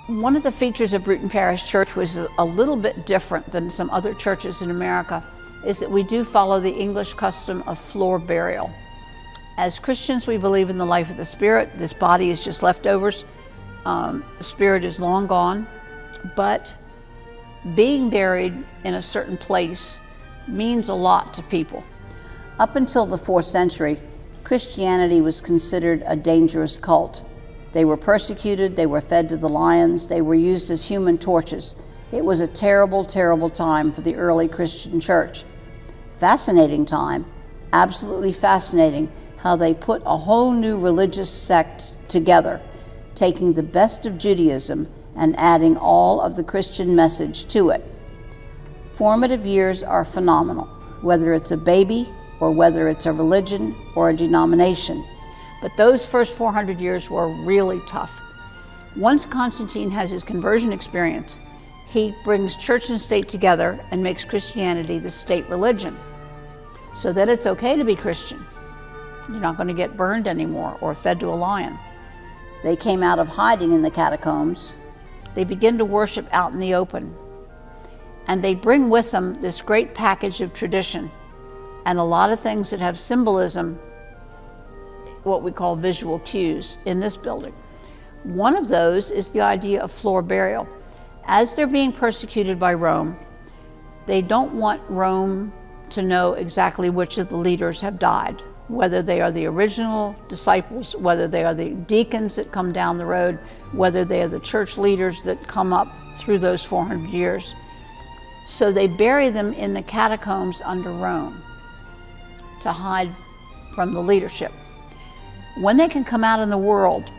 One of the features of Bruton Parish Church was a little bit different than some other churches in America, is that we do follow the English custom of floor burial. As Christians, we believe in the life of the spirit. This body is just leftovers. The spirit is long gone, but being buried in a certain place means a lot to people. Up until the 4th century, Christianity was considered a dangerous cult. They were persecuted, they were fed to the lions, they were used as human torches. It was a terrible, terrible time for the early Christian church. Fascinating time, absolutely fascinating, how they put a whole new religious sect together, taking the best of Judaism and adding all of the Christian message to it. Formative years are phenomenal, whether it's a baby or whether it's a religion or a denomination. But those first 400 years were really tough. Once Constantine has his conversion experience, he brings church and state together and makes Christianity the state religion, so that it's okay to be Christian. You're not going to get burned anymore or fed to a lion. They came out of hiding in the catacombs. They begin to worship out in the open. And they bring with them this great package of tradition and a lot of things that have symbolism, what we call visual cues, in this building. One of those is the idea of floor burial. As they're being persecuted by Rome, they don't want Rome to know exactly which of the leaders have died, whether they are the original disciples, whether they are the deacons that come down the road, whether they are the church leaders that come up through those 400 years. So they bury them in the catacombs under Rome to hide from the leadership. When they can come out in the world,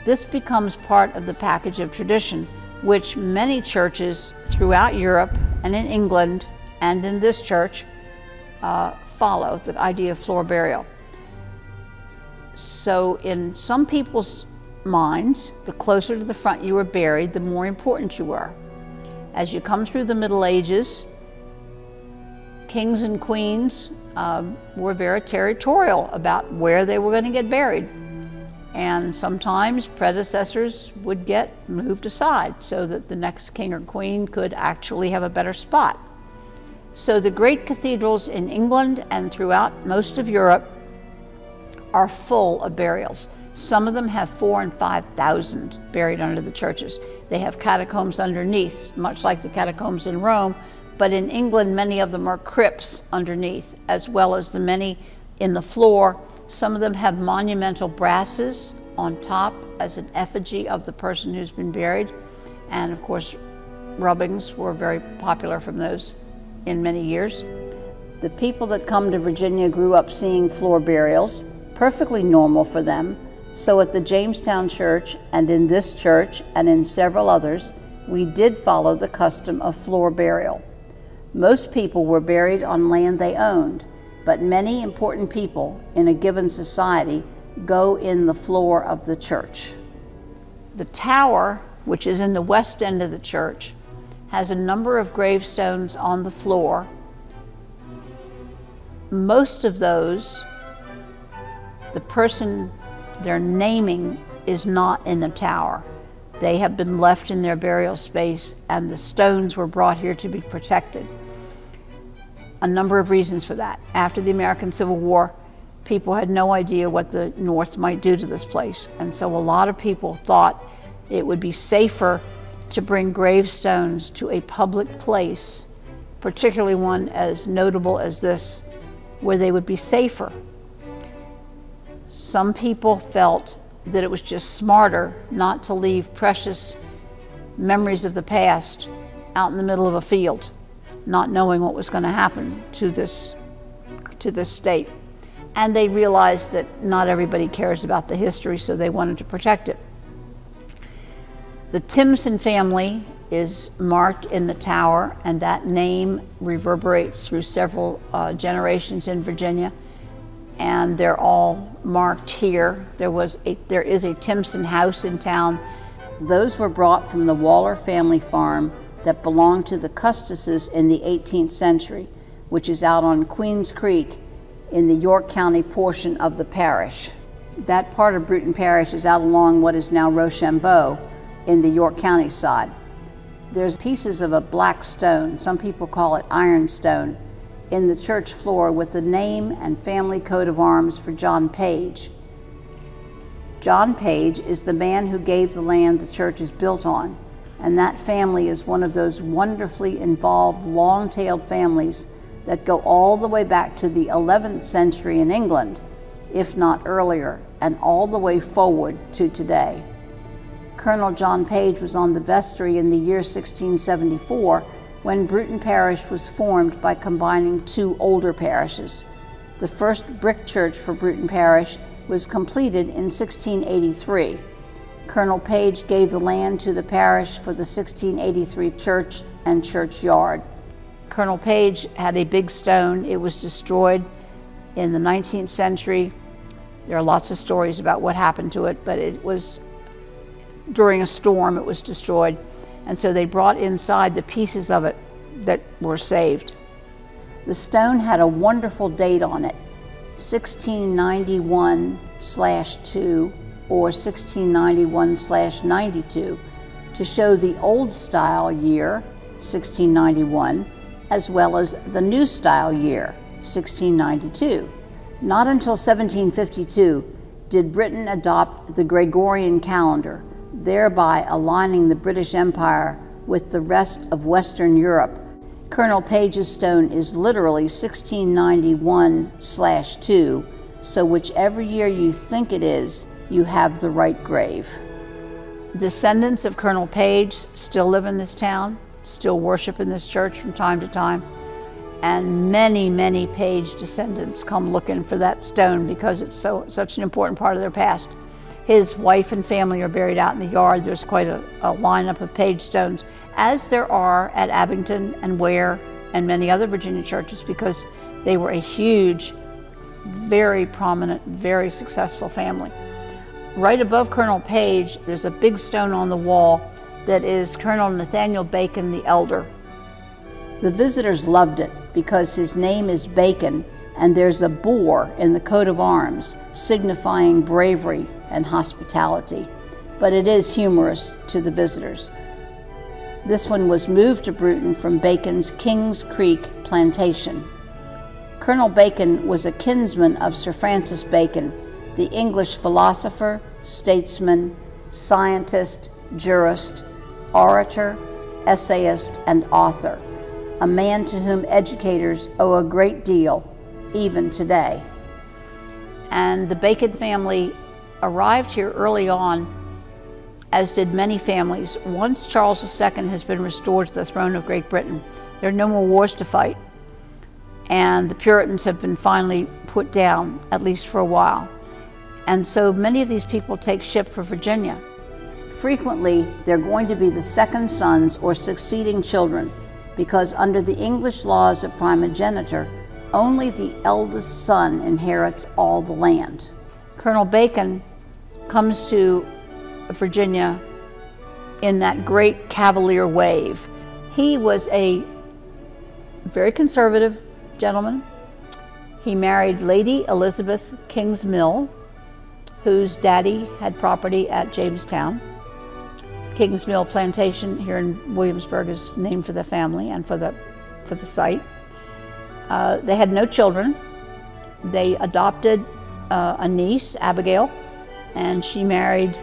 this becomes part of the package of tradition, which many churches throughout Europe and in England and in this church follow, the idea of floor burial. So in some people's minds, the closer to the front you were buried, the more important you were. As you come through the Middle Ages, kings and queens were very territorial about where they were going to get buried. And sometimes predecessors would get moved aside so that the next king or queen could actually have a better spot. So the great cathedrals in England and throughout most of Europe are full of burials. Some of them have 4,000 and 5,000 buried under the churches. They have catacombs underneath, much like the catacombs in Rome, but in England, many of them are crypts underneath, as well as the many in the floor. Some of them have monumental brasses on top as an effigy of the person who's been buried. And of course, rubbings were very popular from those in many years. The people that come to Virginia grew up seeing floor burials, perfectly normal for them. So at the Jamestown Church and in this church and in several others, we did follow the custom of floor burial. Most people were buried on land they owned, but many important people in a given society go in the floor of the church. The tower, which is in the west end of the church, has a number of gravestones on the floor. Most of those, the person they're naming is not in the tower. They have been left in their burial space, and the stones were brought here to be protected. A number of reasons for that. After the American Civil War, people had no idea what the North might do to this place, and so a lot of people thought it would be safer to bring gravestones to a public place, particularly one as notable as this, where they would be safer. Some people felt that it was just smarter not to leave precious memories of the past out in the middle of a field, not knowing what was going to happen to this state. And they realized that not everybody cares about the history, so they wanted to protect it. The Timson family is marked in the tower, and that name reverberates through several generations in Virginia, and they're all marked here. There is a Timson house in town. Those were brought from the Waller family farm that belonged to the Custuses in the 18th century, which is out on Queens Creek in the York County portion of the parish. That part of Bruton Parish is out along what is now Rochambeau, in the York County side. There's pieces of a black stone, some people call it ironstone, in the church floor with the name and family coat of arms for John Page. John Page is the man who gave the land the church is built on, and that family is one of those wonderfully involved, long-tailed families that go all the way back to the 11th century in England, if not earlier, and all the way forward to today. Colonel John Page was on the vestry in the year 1674 when Bruton Parish was formed by combining two older parishes. The first brick church for Bruton Parish was completed in 1683. Colonel Page gave the land to the parish for the 1683 church and churchyard. Colonel Page had a big stone. It was destroyed in the 19th century. There are lots of stories about what happened to it, but it was during a storm it was destroyed. And so they brought inside the pieces of it that were saved. The stone had a wonderful date on it, 1691/2 or 1691/92, to show the old style year, 1691, as well as the new style year, 1692. Not until 1752 did Britain adopt the Gregorian calendar, thereby aligning the British Empire with the rest of Western Europe. Colonel Page's stone is literally 1691/2, so whichever year you think it is, you have the right grave. Descendants of Colonel Page still live in this town, still worship in this church from time to time, and many, many Page descendants come looking for that stone because it's such an important part of their past. His wife and family are buried out in the yard. There's quite a lineup of Page stones, as there are at Abington and Ware and many other Virginia churches, because they were a huge, very prominent, very successful family. Right above Colonel Page, there's a big stone on the wall that is Colonel Nathaniel Bacon the Elder. The visitors loved it because his name is Bacon, and there's a boar in the coat of arms signifying bravery and hospitality, but it is humorous to the visitors. This one was moved to Bruton from Bacon's Kings Creek plantation. Colonel Bacon was a kinsman of Sir Francis Bacon, the English philosopher, statesman, scientist, jurist, orator, essayist, and author, a man to whom educators owe a great deal, even today. And the Bacon family arrived here early on, as did many families. Once Charles II has been restored to the throne of Great Britain, there are no more wars to fight, and the Puritans have been finally put down, at least for a while. And so many of these people take ship for Virginia. Frequently, they're going to be the second sons or succeeding children, because under the English laws of primogeniture, only the eldest son inherits all the land. Colonel Bacon comes to Virginia in that great Cavalier wave. He was a very conservative gentleman. He married Lady Elizabeth Kingsmill, whose daddy had property at Jamestown. Kingsmill Plantation here in Williamsburg is named for the family and for the site. They had no children. They adopted a niece, Abigail, and she married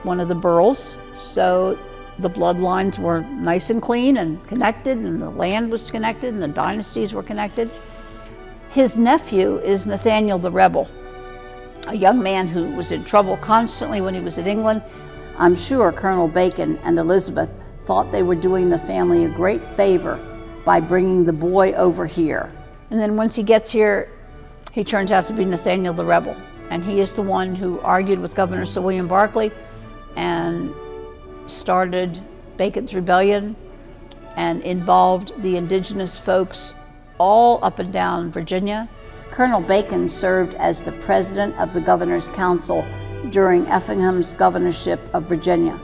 one of the Burrells. So the bloodlines were nice and clean and connected, and the land was connected, and the dynasties were connected. His nephew is Nathaniel the Rebel, a young man who was in trouble constantly when he was in England. I'm sure Colonel Bacon and Elizabeth thought they were doing the family a great favor by bringing the boy over here. And then once he gets here, he turns out to be Nathaniel the Rebel. And he is the one who argued with Governor Sir William Berkeley and started Bacon's Rebellion and involved the indigenous folks all up and down Virginia. Colonel Bacon served as the president of the Governor's Council during Effingham's governorship of Virginia.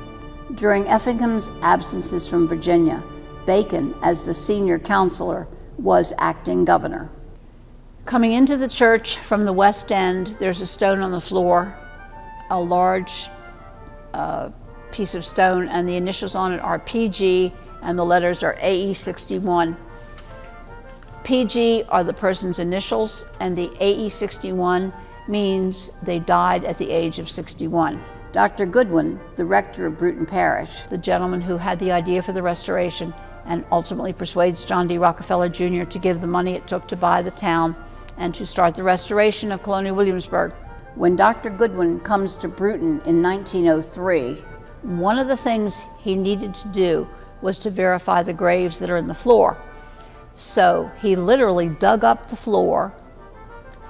During Effingham's absences from Virginia, Bacon, as the senior counselor, was acting governor. Coming into the church from the west end, there's a stone on the floor, a large piece of stone, and the initials on it are PG, and the letters are AE61. PG are the person's initials, and the AE61 means they died at the age of 61. Dr. Goodwin, the rector of Bruton Parish, the gentleman who had the idea for the restoration and ultimately persuades John D. Rockefeller Jr. to give the money it took to buy the town and to start the restoration of colonial Williamsburg. When Dr. Goodwin comes to Bruton in 1903, one of the things he needed to do was to verify the graves that are in the floor. So he literally dug up the floor,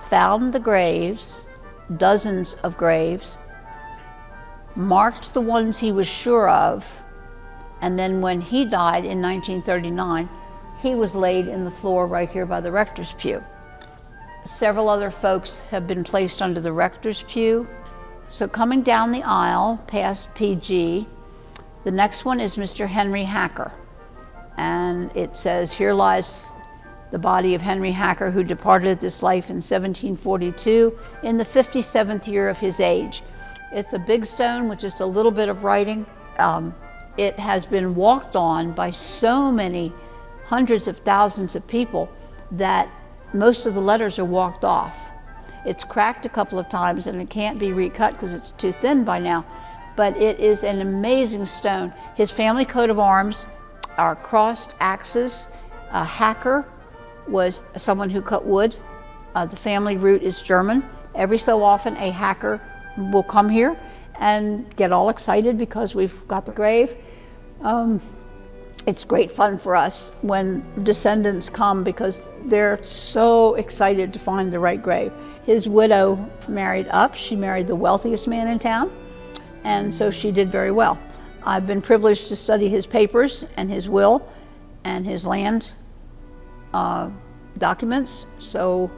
found the graves, dozens of graves, marked the ones he was sure of, and then when he died in 1939, he was laid in the floor right here by the rector's pew. Several other folks have been placed under the rector's pew. So coming down the aisle past PG, the next one is Mr. Henry Hacker. And it says, "Here lies the body of Henry Hacker, who departed this life in 1742 in the 57th year of his age." It's a big stone with just a little bit of writing. It has been walked on by so many hundreds of thousands of people that most of the letters are walked off. It's cracked a couple of times and it can't be recut because it's too thin by now, but it is an amazing stone. His family coat of arms are crossed axes. A hacker was someone who cut wood. The family root is German. Every so often a hacker will come here and get all excited because we've got the grave. It's great fun for us when descendants come because they're so excited to find the right grave. His widow married up. She married the wealthiest man in town, and so she did very well. I've been privileged to study his papers and his will and his land documents, so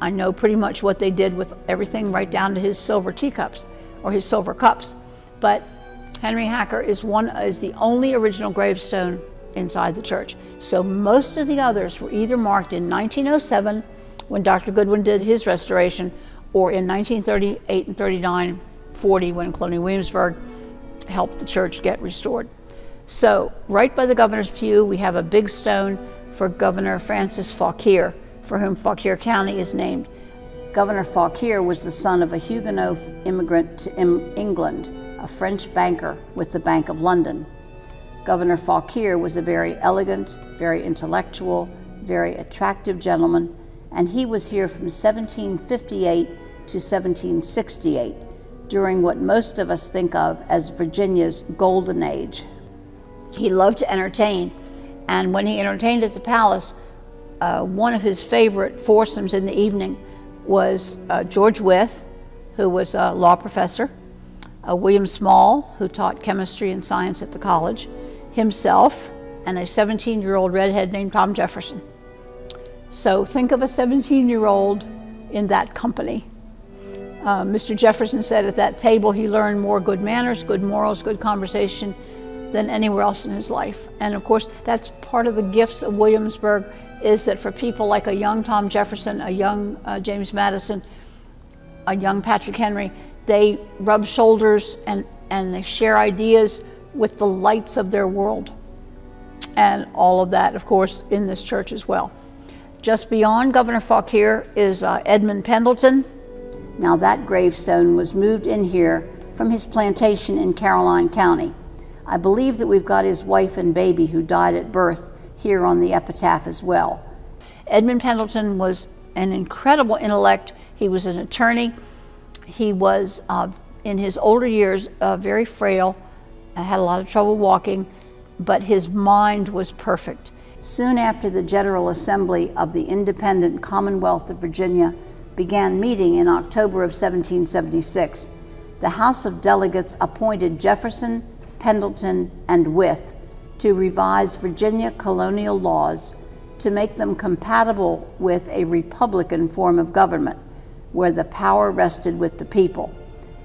I know pretty much what they did with everything right down to his silver teacups or his silver cups. But Henry Hacker is the only original gravestone inside the church. So most of the others were either marked in 1907 when Dr. Goodwin did his restoration, or in 1938 and 39, 40 when colonial Williamsburg helped the church get restored. So right by the governor's pew we have a big stone for Governor Francis Fauquier, for whom Fauquier County is named. Governor Fauquier was the son of a Huguenot immigrant to England, a French banker with the Bank of London. Governor Fauquier was a very elegant, very intellectual, very attractive gentleman, and he was here from 1758 to 1768, during what most of us think of as Virginia's golden age. He loved to entertain, and when he entertained at the palace, one of his favorite foursomes in the evening was George Wythe, who was a law professor, William Small, who taught chemistry and science at the college, himself, and a 17-year-old redhead named Tom Jefferson. So think of a 17-year-old in that company. Mr. Jefferson said at that table he learned more good manners, good morals, good conversation than anywhere else in his life. And of course, that's part of the gifts of Williamsburg, is that for people like a young Tom Jefferson, a young James Madison, a young Patrick Henry, they rub shoulders and they share ideas with the lights of their world. And all of that, of course, in this church as well. Just beyond Governor Fauquier is Edmund Pendleton. Now that gravestone was moved in here from his plantation in Caroline County. I believe that we've got his wife and baby who died at birth here on the epitaph as well. Edmund Pendleton was an incredible intellect. He was an attorney. He was, in his older years, very frail, had a lot of trouble walking, but his mind was perfect. Soon after the General Assembly of the Independent Commonwealth of Virginia began meeting in October of 1776, the House of Delegates appointed Jefferson, Pendleton, and Wythe to revise Virginia colonial laws to make them compatible with a Republican form of government, where the power rested with the people.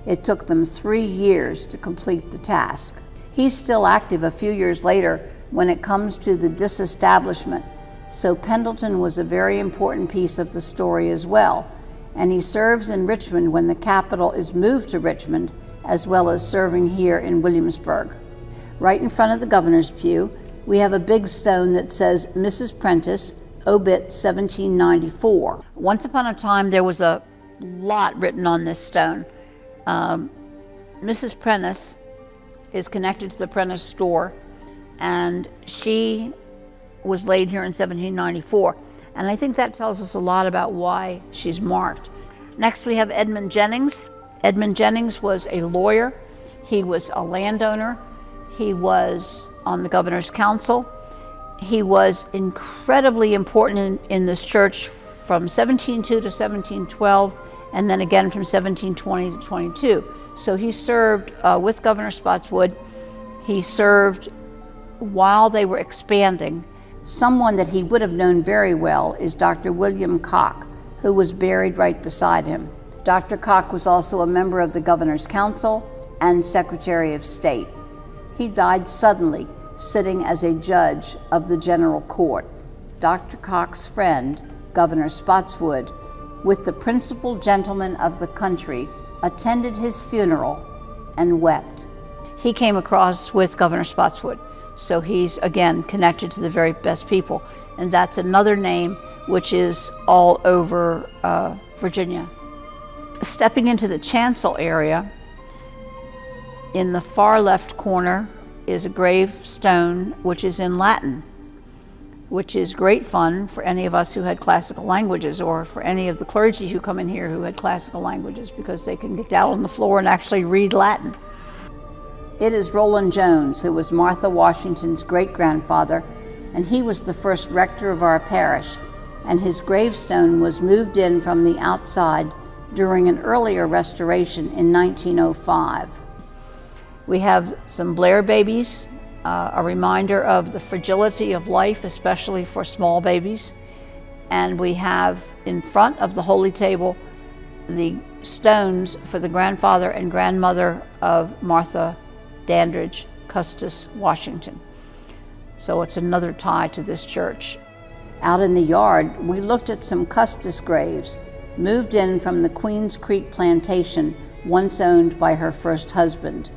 It took them 3 years to complete the task. He's still active a few years later when it comes to the disestablishment, so Pendleton was a very important piece of the story as well, and he serves in Richmond when the capital is moved to Richmond as well as serving here in Williamsburg. Right in front of the governor's pew, we have a big stone that says Mrs. Prentice, obit 1794. Once upon a time, there was a lot written on this stone. Mrs. Prentice is connected to the Prentice store, and she was laid here in 1794. And I think that tells us a lot about why she's marked. Next, we have Edmund Jennings. Edmund Jennings was a lawyer. He was a landowner. He was on the governor's council. He was incredibly important in this church from 1702 to 1712, and then again from 1720 to 22. So he served with Governor Spotswood. He served while they were expanding. Someone that he would have known very well is Dr. William Cock, who was buried right beside him. Dr. Cock was also a member of the Governor's Council and Secretary of State. He died suddenly, sitting as a judge of the General Court. Dr. Cock's friend, Governor Spotswood, with the principal gentlemen of the country, attended his funeral and wept. He came across with Governor Spotswood, so he's again connected to the very best people. And that's another name which is all over Virginia. Stepping into the chancel area, in the far left corner is a gravestone which is in Latin, which is great fun for any of us who had classical languages, or for any of the clergy who come in here who had classical languages, because they can get down on the floor and actually read Latin. It is Roland Jones, who was Martha Washington's great-grandfather, and he was the first rector of our parish, and his gravestone was moved in from the outside during an earlier restoration in 1905. We have some Blair babies, a reminder of the fragility of life, especially for small babies. And we have in front of the holy table the stones for the grandfather and grandmother of Martha Dandridge Custis Washington. So it's another tie to this church. Out in the yard, we looked at some Custis graves moved in from the Queens Creek plantation once owned by her first husband.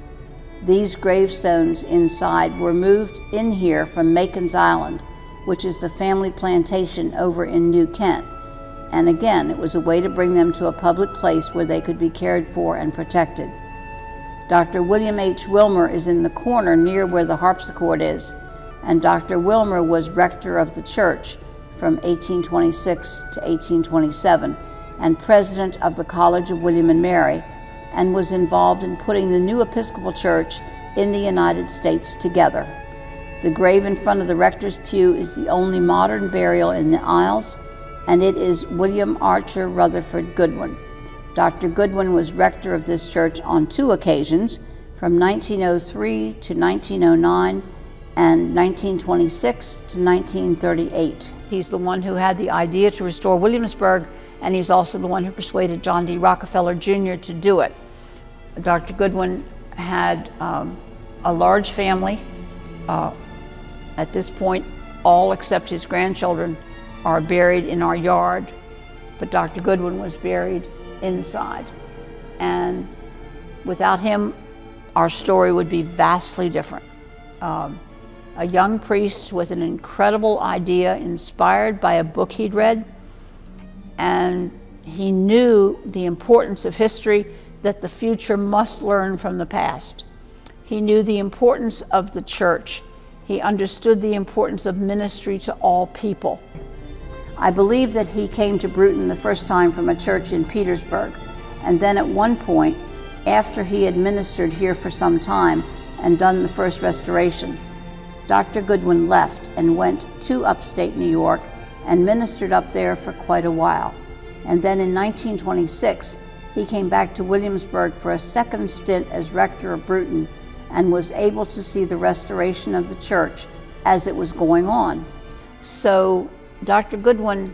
These gravestones inside were moved in here from Macon's Island, which is the family plantation over in New Kent. And again, it was a way to bring them to a public place where they could be cared for and protected. Dr. William H. Wilmer is in the corner near where the harpsichord is, and Dr. Wilmer was rector of the church from 1826 to 1827 and president of the College of William and Mary, and was involved in putting the new Episcopal Church in the United States together. The grave in front of the rector's pew is the only modern burial in the aisles, and it is William Archer Rutherford Goodwin. Dr. Goodwin was rector of this church on 2 occasions, from 1903 to 1909 and 1926 to 1938. He's the one who had the idea to restore Williamsburg, and he's also the one who persuaded John D. Rockefeller Jr. to do it. Dr. Goodwin had a large family. At this point, all except his grandchildren are buried in our yard, but Dr. Goodwin was buried inside. And without him, our story would be vastly different. A young priest with an incredible idea inspired by a book he'd read, and he knew the importance of history, that the future must learn from the past. He knew the importance of the church. He understood the importance of ministry to all people. I believe that he came to Bruton the first time from a church in Petersburg, and then at one point, after he had ministered here for some time and done the first restoration, Dr. Goodwin left and went to upstate New York and ministered up there for quite a while. And then in 1926, he came back to Williamsburg for a second stint as rector of Bruton and was able to see the restoration of the church as it was going on. So Dr. Goodwin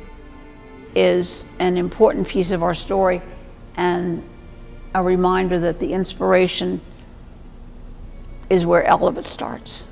is an important piece of our story and a reminder that the inspiration is where all of it starts.